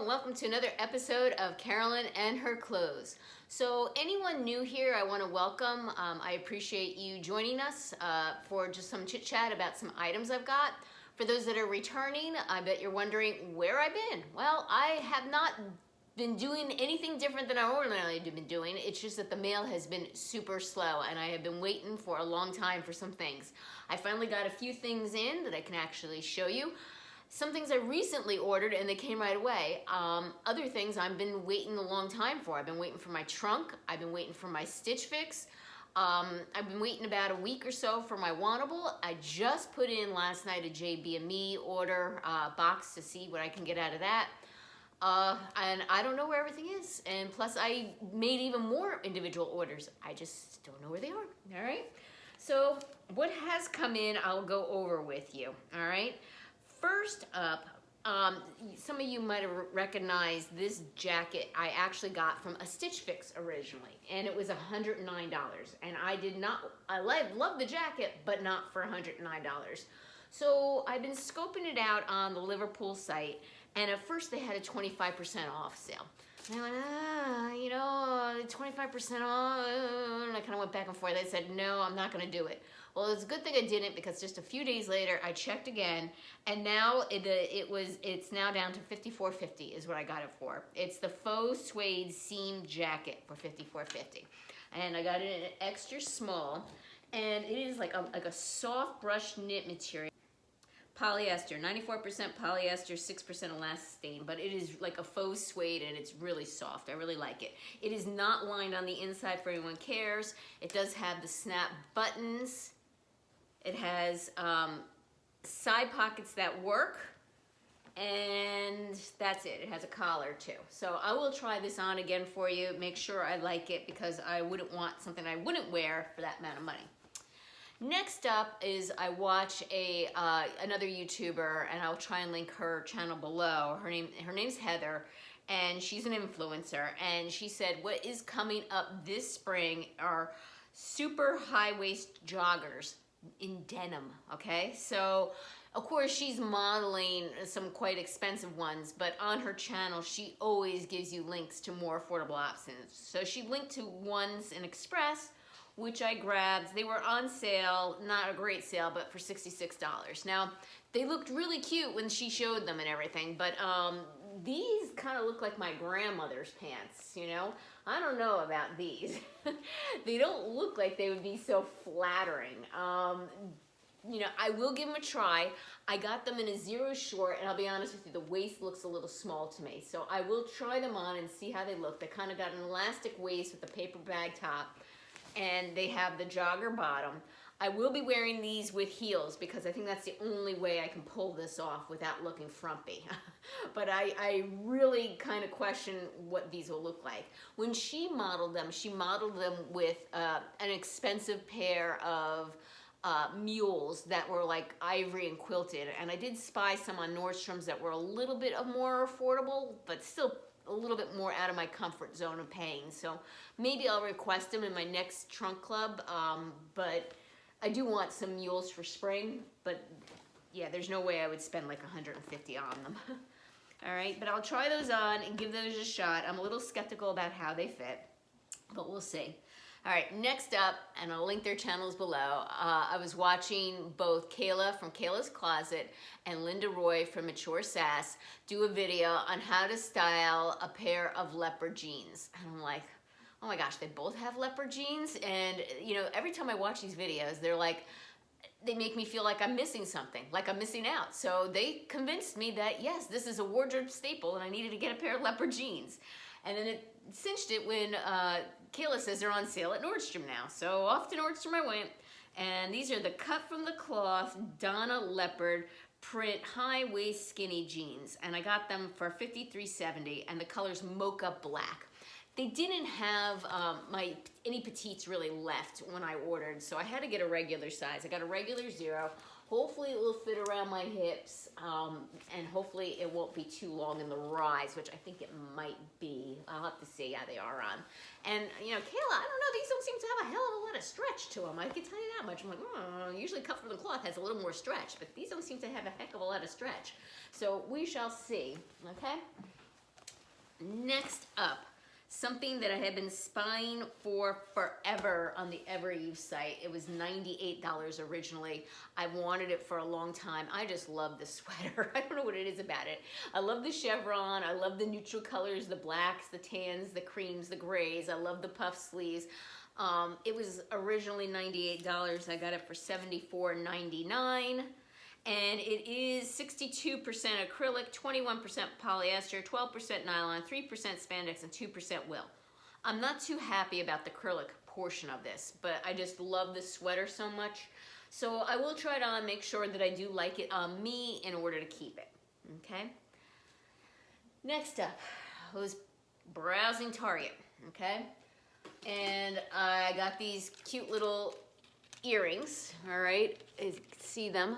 welcome to another episode of Carolyn and Her Clothes. So anyone new here, I want to welcome. I appreciate you joining us for just some chit chat about some items I've got. For those that are returning, I bet you're wondering where I've been. Well, I have not been doing anything different than I ordinarily have been doing. It's just that the mail has been super slow and I have been waiting for a long time for some things. I finally got a few things in that I can actually show you. Some things I recently ordered and they came right away. Other things I've been waiting a long time for. I've been waiting for my trunk. I've been waiting for my Stitch Fix. I've been waiting about a week or so for my Wantable. I just put in last night a JB&Me order box to see what I can get out of that. And I don't know where everything is. And plus I made even more individual orders. I just don't know where they are, all right? So what has come in, I'll go over with you, all right? First up, some of you might have recognized this jacket I actually got from a Stitch Fix originally, and it was $109. And I love the jacket, but not for $109. So I've been scoping it out on the Liverpool site, and at first they had a 25% off sale. And I went, 25% off, and I kind of went back and forth. I said, no, I'm not gonna do it. Well, it's a good thing I didn't, because just a few days later, I checked again, and now it's now down to $54.50 is what I got it for. It's the faux suede seam jacket for $54.50. And I got it in an extra small, and it is like a soft brush knit material. Polyester, 94% polyester, 6% elastane, but it is like a faux suede and it's really soft. I really like it. It is not lined on the inside for anyone cares. It does have the snap buttons. It has side pockets that work, and that's it. It has a collar too. So I will try this on again for you, make sure I like it, because I wouldn't want something I wouldn't wear for that amount of money. Next up is I watch another YouTuber, and I'll try and link her channel below. Her name's Heather, and she's an influencer, and she said what is coming up this spring are super high-waist joggers in denim, okay? So of course she's modeling some quite expensive ones, but on her channel she always gives you links to more affordable options. So she linked to ones in Express, which I grabbed. They were on sale, not a great sale, but for $66. Now, they looked really cute when she showed them and everything, but these kind of look like my grandmother's pants, you know? I don't know about these. They don't look like they would be so flattering. I will give them a try. I got them in a zero short, and I'll be honest with you, the waist looks a little small to me. So I will try them on and see how they look. They kind of got an elastic waist with a paper bag top, and they have the jogger bottom. I will be wearing these with heels because I think that's the only way I can pull this off without looking frumpy. But I really kind of question what these will look like. When she modeled them with an expensive pair of mules that were like ivory and quilted. And I did spy some on Nordstrom's that were a little bit more affordable, but still a little bit more out of my comfort zone of paying. So maybe I'll request them in my next trunk club, but I do want some mules for spring, but yeah, there's no way I would spend like $150 on them. All right, but I'll try those on and give those a shot. I'm a little skeptical about how they fit, but we'll see. All right, next up, and I'll link their channels below, I was watching both Kayla from Kayla's Kloset and Linda Roy from Mature Sass do a video on how to style a pair of leopard jeans. And I'm like, oh my gosh, they both have leopard jeans? And every time I watch these videos, they make me feel like I'm missing something, like I'm missing out. So they convinced me that yes, this is a wardrobe staple and I needed to get a pair of leopard jeans. And then it cinched it when Kayla says they're on sale at Nordstrom now. So off to Nordstrom I went, and these are the cut from the cloth Donna leopard print high waist skinny jeans, and I got them for $53.70, and the color's mocha black. They didn't have any petites really left when I ordered, so I had to get a regular size. I got a regular 0. Hopefully it will fit around my hips, and hopefully it won't be too long in the rise, which I think it might be. I'll have to see how they are on. And, Kayla, I don't know, these don't seem to have a hell of a lot of stretch to them. I can tell you that much. I'm like, usually cut from the cloth has a little more stretch, but these don't seem to have a heck of a lot of stretch. So we shall see, okay? Next up, something that I have been spying for forever on the Evereve site. It was $98 originally. I've wanted it for a long time. I just love this sweater. I don't know what it is about it. I love the chevron. I love the neutral colors, the blacks, the tans, the creams, the grays. I love the puff sleeves. It was originally $98. I got it for $74.99. And it is 62% acrylic, 21% polyester, 12% nylon, 3% spandex, and 2% wool. I'm not too happy about the acrylic portion of this, but I just love this sweater so much. So I will try it on, make sure that I do like it on me in order to keep it, okay? Next up, I was browsing Target, okay? And I got these cute little earrings, all right? You can see them.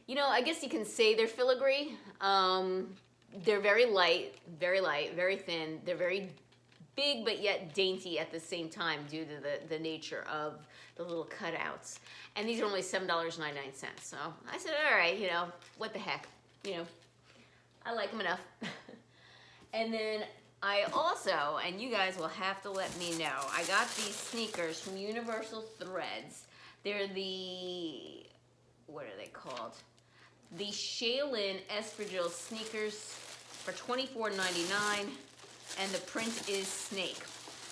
You know, I guess you can say they're filigree. They're very light, very thin. They're very big, but yet dainty at the same time due to the nature of the little cutouts. And these are only $7.99. So I said, all right, you know, what the heck? You know, I like them enough. And then I also, and you guys will have to let me know, I got these sneakers from Universal Threads. They're the, what are they called? The Shaolin Espadrille sneakers for $24.99, and the print is snake.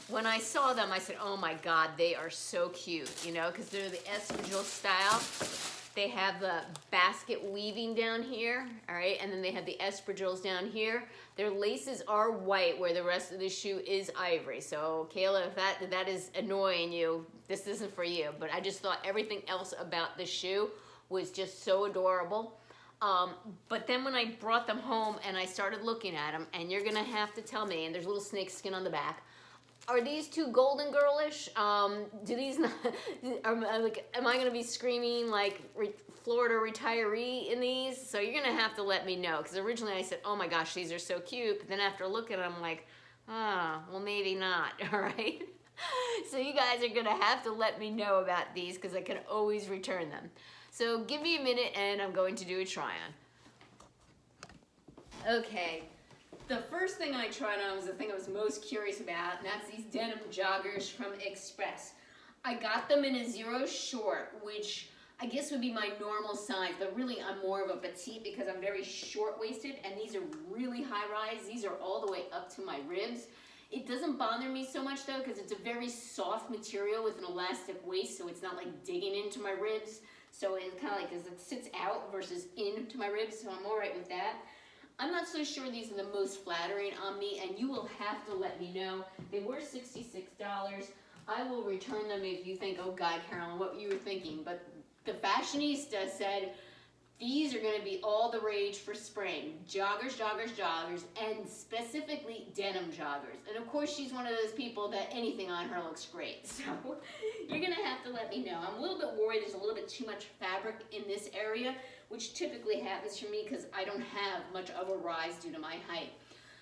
When I saw them, I said, oh my God, they are so cute, you know, because they're the espadrille style. They have the basket weaving down here, all right, and then they have the espadrilles down here. Their laces are white, where the rest of the shoe is ivory. So, Kayla, if that is annoying you, this isn't for you. But I just thought everything else about the shoe was just so adorable. But then when I brought them home and I started looking at them, and you're gonna have to tell me, and there's little snake skin on the back, are these too golden girlish? Do these not, am I gonna be screaming like Florida retiree in these? So you're gonna have to let me know, because originally I said, oh my gosh, these are so cute, but then after looking at them, I'm like, ah, well maybe not, all right? So you guys are gonna have to let me know about these, because I can always return them. So give me a minute and I'm going to do a try-on. Okay. The first thing I tried on was the thing I was most curious about, and that's these Denim Joggers from Express. I got them in a 0 short, which I guess would be my normal size, but really I'm more of a petite because I'm very short-waisted, and these are really high-rise. These are all the way up to my ribs. It doesn't bother me so much though, because it's a very soft material with an elastic waist, so it's not like digging into my ribs. So it's kind of like as it sits out versus into my ribs, so I'm all right with that. I'm not so sure these are the most flattering on me, and you will have to let me know. They were $66. I will return them if you think, oh God, Carolyn, what you were thinking. But the fashionista said, these are going to be all the rage for spring. Joggers, joggers, joggers, and specifically denim joggers. And of course, she's one of those people that anything on her looks great. So you're going to have to let me know. I'm a little bit worried there's a little bit too much fabric in this area, which typically happens for me because I don't have much of a rise due to my height.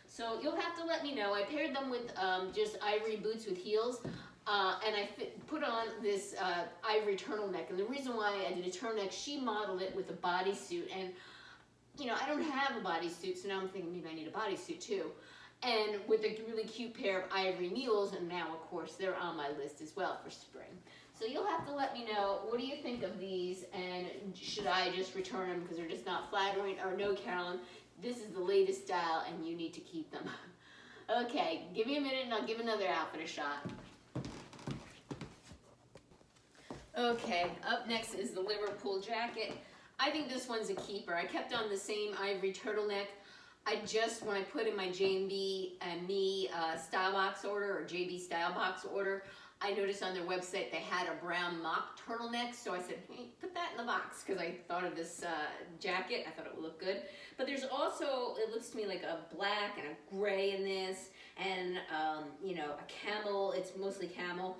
So you'll have to let me know. I paired them with just ivory boots with heels. And I put on this ivory turtleneck. And the reason why I did a turtleneck, she modeled it with a bodysuit. And, you know, I don't have a bodysuit, so now I'm thinking maybe I need a bodysuit too. And with a really cute pair of ivory mules, and now, of course, they're on my list as well for spring. So you'll have to let me know, what do you think of these? And should I just return them because they're just not flattering? Or no, Carolyn, this is the latest style and you need to keep them. Okay, give me a minute and I'll give another outfit a shot. Okay, up next is the Liverpool Jacket. I think this one's a keeper. I kept on the same ivory turtleneck. When I put in my J&B and Me style box order, or JB style box order, I noticed on their website they had a brown mock turtleneck, so I said, hey, put that in the box, because I thought of this jacket. I thought it would look good. But there's also, it looks to me like a black and a gray in this, and you know, a camel. It's mostly camel.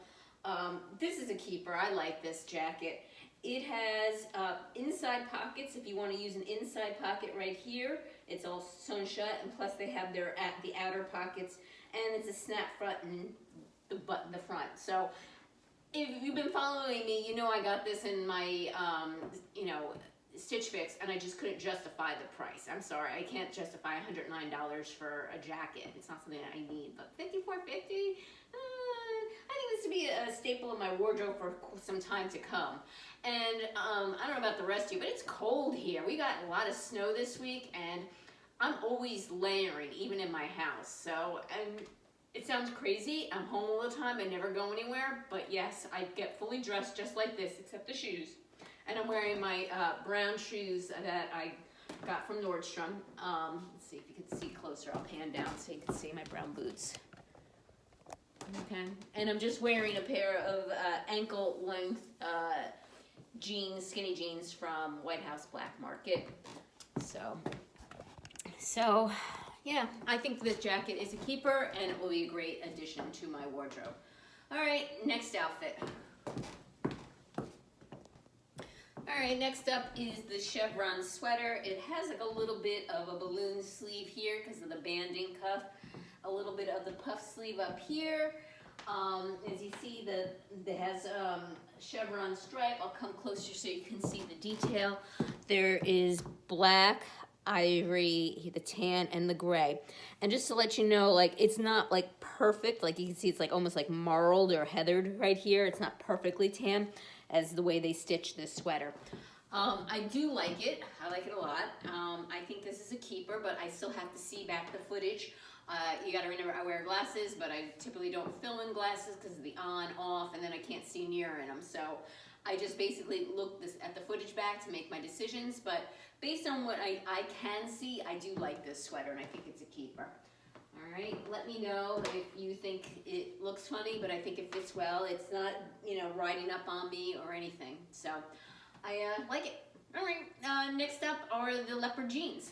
This is a keeper. I like this jacket. It has inside pockets if you want to use an inside pocket right here. It's all sewn shut, and plus they have the outer pockets, and it's a snap front and the button the front. So if you've been following me, you know I got this in my you know, Stitch Fix, and I just couldn't justify the price. I'm sorry, I can't justify $109 for a jacket. It's not something that I need, but $54.50. I think this would be a staple of my wardrobe for some time to come. And I don't know about the rest of you, but it's cold here. We got a lot of snow this week, and I'm always layering, even in my house. So, and it sounds crazy. I'm home all the time. I never go anywhere. But yes, I get fully dressed just like this, except the shoes. And I'm wearing my brown shoes that I got from Nordstrom. Let's see if you can see closer. I'll pan down so you can see my brown boots. Okay. And I'm just wearing a pair of ankle-length jeans, skinny jeans from White House Black Market. So, yeah, I think this jacket is a keeper, and it will be a great addition to my wardrobe. All right, next outfit. All right, next up is the Chevron Sweater. It has like a little bit of a balloon sleeve here because of the banding cuff. A little bit of the puff sleeve up here. As you see, it has chevron stripe. I'll come closer so you can see the detail. There is black, ivory, the tan, and the gray. And just to let you know, like, it's not like perfect. Like you can see, it's like almost like marled or heathered right here. It's not perfectly tan as the way they stitch this sweater. I do like it. I like it a lot. I think this is a keeper, but I still have to see back the footage. You gotta remember I wear glasses, but I typically don't film in glasses because of the on, off, and then I can't see near in them. So I just basically look at the footage back to make my decisions. But based on what I can see, I do like this sweater, and I think it's a keeper. All right, let me know if you think it looks funny, but I think it fits well. It's not, riding up on me or anything. So I like it. All right, next up are the Leopard Jeans.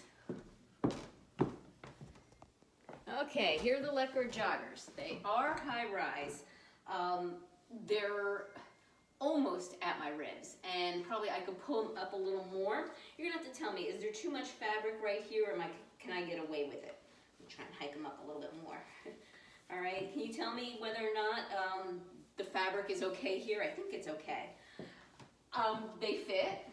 Okay, here are the Leopard Joggers. They are high-rise. They're almost at my ribs, and probably I could pull them up a little more. You're gonna have to tell me, is there too much fabric right here, or can I get away with it? I'm trying to hike them up a little bit more. All right, can you tell me whether or not the fabric is okay here? I think it's okay. They fit.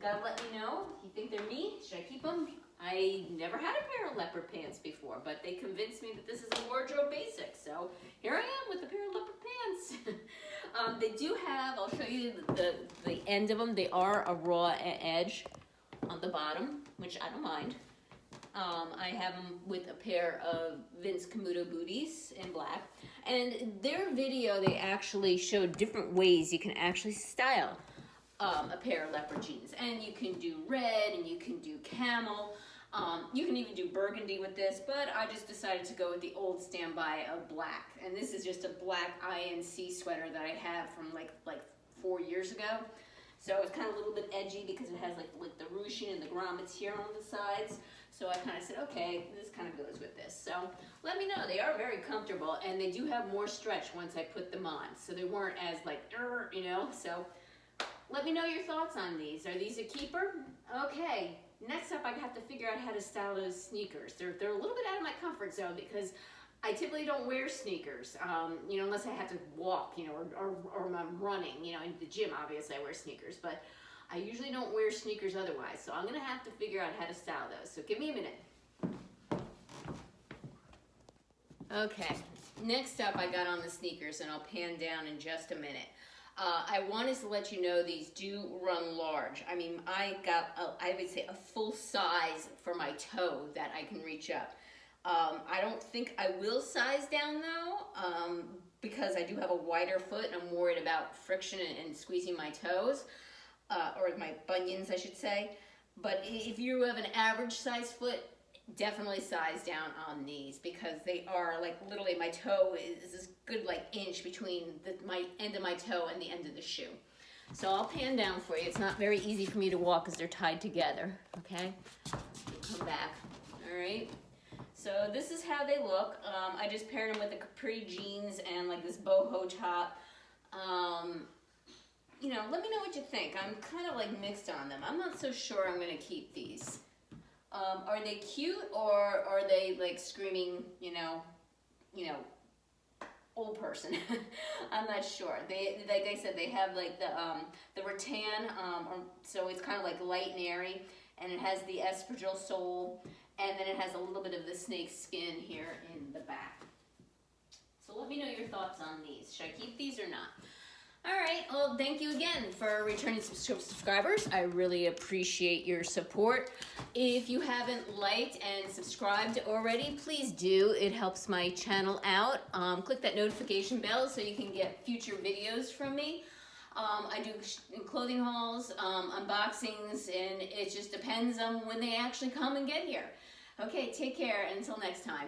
Gotta let me know. You think they're me? Should I keep them? I never had a pair of leopard pants before, but they convinced me that this is a wardrobe basic. So here I am with a pair of leopard pants. They do have, I'll show you the end of them. They are a raw edge on the bottom, which I don't mind. I have them with a pair of Vince Camuto booties in black. And their video, they actually showed different ways you can actually style a pair of leopard jeans. And you can do red, and you can do camel. You can even do burgundy with this, but I just decided to go with the old standby of black. And this is just a black INC sweater that I have from like 4 years ago. So it's kind of a little bit edgy because it has like the ruching and the grommets here on the sides. So I kind of said, okay, this kind of goes with this. So let me know. They are very comfortable, and they do have more stretch once I put them on. So they weren't as so let me know your thoughts on these. Are these a keeper? Okay. Next up, I have to figure out how to style those sneakers. They're a little bit out of my comfort zone because I typically don't wear sneakers, unless I have to walk, or I'm running, in the gym, obviously I wear sneakers, but I usually don't wear sneakers otherwise. So I'm going to have to figure out how to style those. So give me a minute. Okay. Next up, I got on the sneakers, and I'll pan down in just a minute. I wanted to let you know these do run large. I mean, I got, I would say, a full size for my toe that I can reach up. I don't think I will size down, though, because I do have a wider foot, and I'm worried about friction and squeezing my toes, or my bunions, I should say. But if you have an average size foot, definitely size down on these, because they are literally, my toe is this good inch between my end of my toe and the end of the shoe. So I'll pan down for you. It's not very easy for me to walk because they're tied together. Okay, come back. All right, so this is how they look. I just paired them with the capri jeans and this boho top. Let me know what you think. I'm kind of mixed on them. I'm not so sure I'm gonna keep these. Are they cute, or are they screaming, old person. I'm not sure. They, like I said, they have like the rattan, so it's kind of like light and airy, and it has the espadrille sole, and then it has a little bit of the snake skin here in the back. So let me know your thoughts on these. Should I keep these or not? All right, well, thank you again for returning subscribers. I really appreciate your support. If you haven't liked and subscribed already, please do. It helps my channel out. Click that notification bell so you can get future videos from me. I do clothing hauls, unboxings, and it just depends on when they actually come and get here. Okay, take care. Until next time.